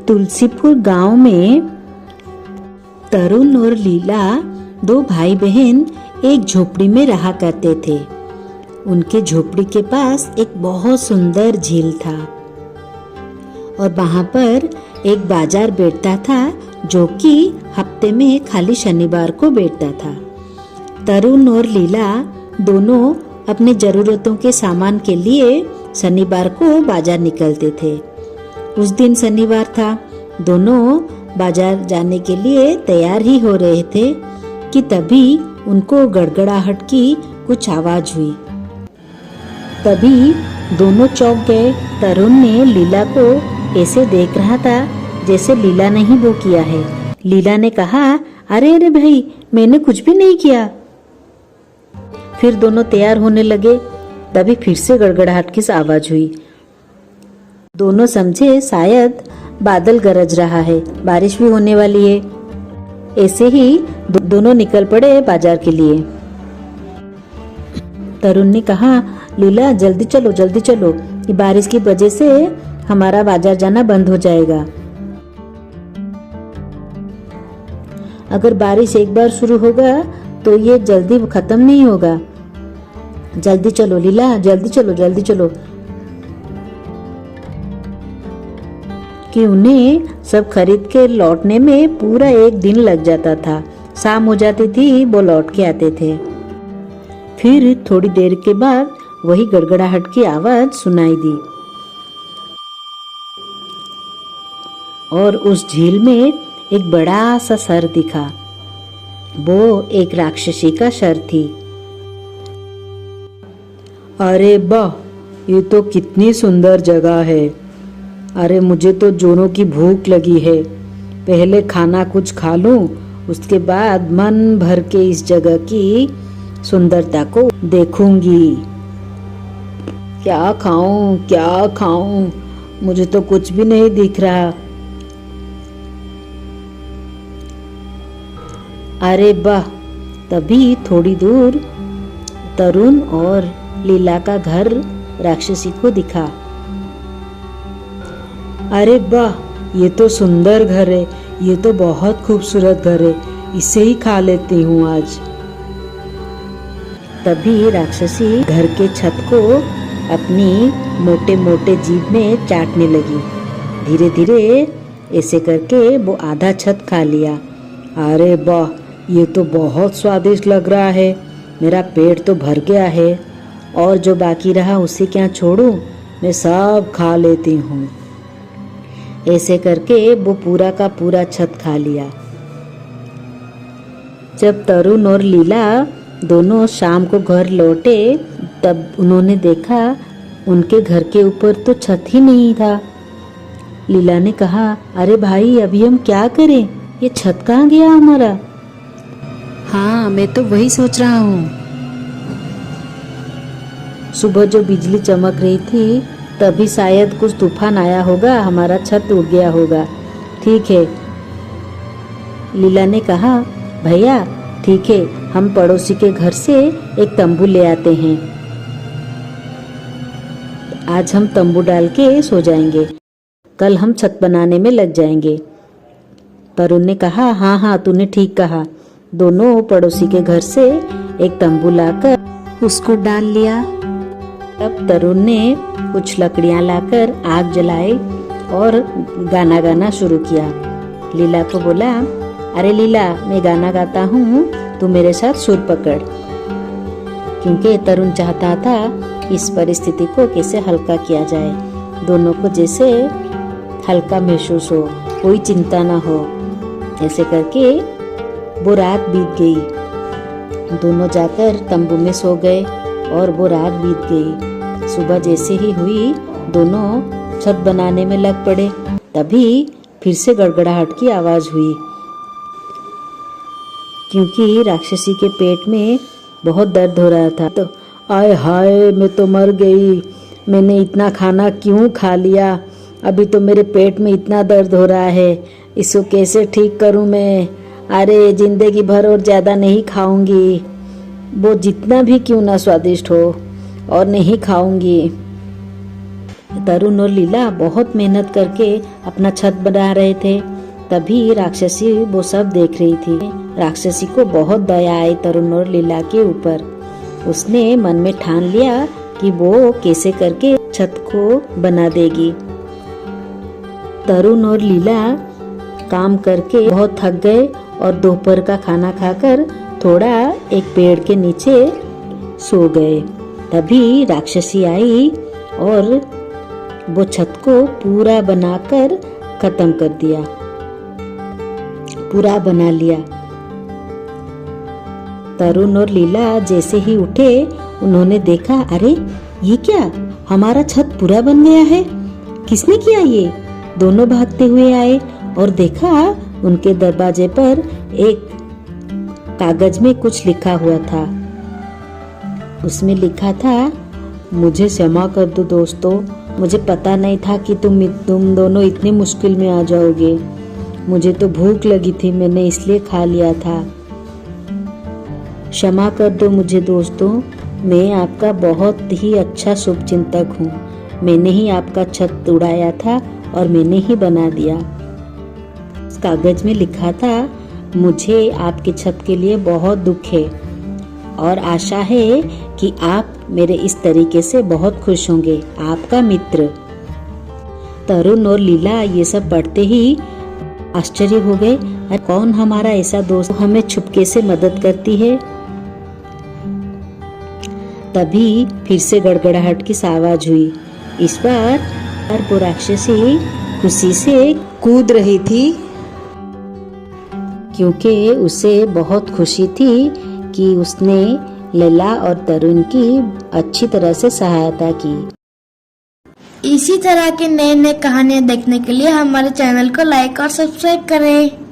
तुलसीपुर गांव में तरुण और लीला दो भाई बहन एक झोपड़ी में रहा करते थे। उनके झोपड़ी के पास एक बहुत सुंदर झील था और वहां पर एक बाजार बैठता था जो कि हफ्ते में खाली शनिवार को बैठता था। तरुण और लीला दोनों अपने जरूरतों के सामान के लिए शनिवार को बाजार निकलते थे। उस दिन शनिवार था। दोनों बाजार जाने के लिए तैयार ही हो रहे थे कि तभी उनको गड़गड़ाहट की कुछ आवाज हुई। तभी दोनों चौंक गए। तरुण ने लीला को ऐसे देख रहा था जैसे लीला ने ही वो किया है। लीला ने कहा, अरे अरे भाई, मैंने कुछ भी नहीं किया। फिर दोनों तैयार होने लगे। तभी फिर से गड़गड़ाहट की आवाज हुई। दोनों समझे शायद बादल गरज रहा है, बारिश भी होने वाली है। ऐसे ही दोनों निकल पड़े बाजार के लिए। तरुण ने कहा, लीला जल्दी चलो जल्दी चलो, ये बारिश की वजह से हमारा बाजार जाना बंद हो जाएगा। अगर बारिश एक बार शुरू होगा तो ये जल्दी खत्म नहीं होगा। जल्दी चलो लीला, जल्दी चलो जल्दी चलो। कि उन्हें सब खरीद के लौटने में पूरा एक दिन लग जाता था। शाम हो जाती थी, वो लौट के आते थे। फिर थोड़ी देर के बाद वही गड़गड़ाहट की आवाज सुनाई दी और उस झील में एक बड़ा सा सर दिखा। वो एक राक्षसी का सर थी। अरे वाह, ये तो कितनी सुंदर जगह है। अरे मुझे तो जोरों की भूख लगी है। पहले खाना कुछ खा लूं, उसके बाद मन भर के इस जगह की सुंदरता को देखूंगी। क्या खाऊं क्या खाऊं, मुझे तो कुछ भी नहीं दिख रहा। अरे वाह, तभी थोड़ी दूर तरुण और लीला का घर राक्षसी को दिखा। अरे वाह, ये तो सुंदर घर है, ये तो बहुत खूबसूरत घर है, इसे ही खा लेती हूँ आज। तभी राक्षसी घर के छत को अपनी मोटे मोटे जीभ में चाटने लगी। धीरे धीरे ऐसे करके वो आधा छत खा लिया। अरे वाह, ये तो बहुत स्वादिष्ट लग रहा है। मेरा पेट तो भर गया है और जो बाकी रहा उसे क्या छोड़ूं, मैं सब खा लेती हूँ। ऐसे करके वो पूरा का पूरा छत खा लिया। जब तरुण और लीला दोनों शाम को घर लौटे तब उन्होंने देखा उनके घर के ऊपर तो छत ही नहीं था। लीला ने कहा, अरे भाई, अभी हम क्या करें, ये छत कहाँ गया हमारा? हाँ, मैं तो वही सोच रहा हूँ। सुबह जो बिजली चमक रही थी तभी शायद कुछ तूफान आया होगा, हमारा छत उड़ गया होगा। ठीक है, लीला ने कहा, भैया ठीक है, हम पड़ोसी के घर से एक तंबू ले आते हैं। आज हम तंबू डाल के सो जाएंगे, कल हम छत बनाने में लग जाएंगे। तरुण ने कहा, हाँ हाँ, तूने ठीक कहा। दोनों पड़ोसी के घर से एक तंबू लाकर उसको डाल लिया। तब तरुण ने कुछ लकड़ियां लाकर आग जलाई और गाना गाना शुरू किया। लीला को बोला, अरे लीला, मैं गाना गाता हूँ, तू मेरे साथ सुर पकड़। क्योंकि तरुण चाहता था इस परिस्थिति को कैसे हल्का किया जाए, दोनों को जैसे हल्का महसूस हो, कोई चिंता ना हो। ऐसे करके वो रात बीत गई। दोनों जाकर तंबू में सो गए और वो रात बीत गई। सुबह जैसे ही हुई दोनों छत बनाने में लग पड़े। तभी फिर से गड़गड़ाहट की आवाज हुई क्योंकि राक्षसी के पेट में बहुत दर्द हो रहा था। तो आय हाय, मैं तो मर गई। मैंने इतना खाना क्यों खा लिया? अभी तो मेरे पेट में इतना दर्द हो रहा है, इसको कैसे ठीक करूं मैं? अरे जिंदगी भर और ज्यादा नहीं खाऊंगी, वो जितना भी क्यों ना स्वादिष्ट हो, और नहीं खाऊंगी। तरुण और लीला बहुत मेहनत करके अपना छत बना रहे थे। तभी राक्षसी वो सब देख रही थी। राक्षसी को बहुत दया आई तरुण और लीला के ऊपर। उसने मन में ठान लिया कि वो कैसे करके छत को बना देगी। तरुण और लीला काम करके बहुत थक गए और दोपहर का खाना खाकर थोड़ा एक पेड़ के नीचे सो गए। तभी राक्षसी आई और वो छत को पूरा बनाकर खत्म कर दिया, पूरा बना लिया। तरुण और लीला जैसे ही उठे उन्होंने देखा, अरे ये क्या, हमारा छत पूरा बन गया है, किसने किया ये? दोनों भागते हुए आए और देखा उनके दरवाजे पर एक कागज में कुछ लिखा हुआ था। उसमें लिखा था, मुझे क्षमा कर दो दोस्तों, मुझे पता नहीं था कि तुम दोनों इतनी मुश्किल में आ जाओगे। मुझे तो भूख लगी थी, मैंने इसलिए खा लिया था। क्षमा कर दो मुझे दोस्तों, मैं आपका बहुत ही अच्छा शुभचिंतक हूँ। मैंने ही आपका छत उड़ाया था और मैंने ही बना दिया। इस कागज में लिखा था, मुझे आपकी छत के लिए बहुत दुख है और आशा है कि आप मेरे इस तरीके से बहुत खुश होंगे। आपका मित्र। तरुण और लीला ये सब पढ़ते ही आश्चर्य हो गए, कौन हमारा ऐसा दोस्त हमें छुपके से मदद करती है। तभी फिर से गड़गड़ाहट की आवाज हुई। इस बार वो राक्षसी खुशी से कूद रही थी क्योंकि उसे बहुत खुशी थी कि उसने लैला और तरुण की अच्छी तरह से सहायता की। इसी तरह के नए नए कहानियाँ देखने के लिए हमारे चैनल को लाइक और सब्सक्राइब करें।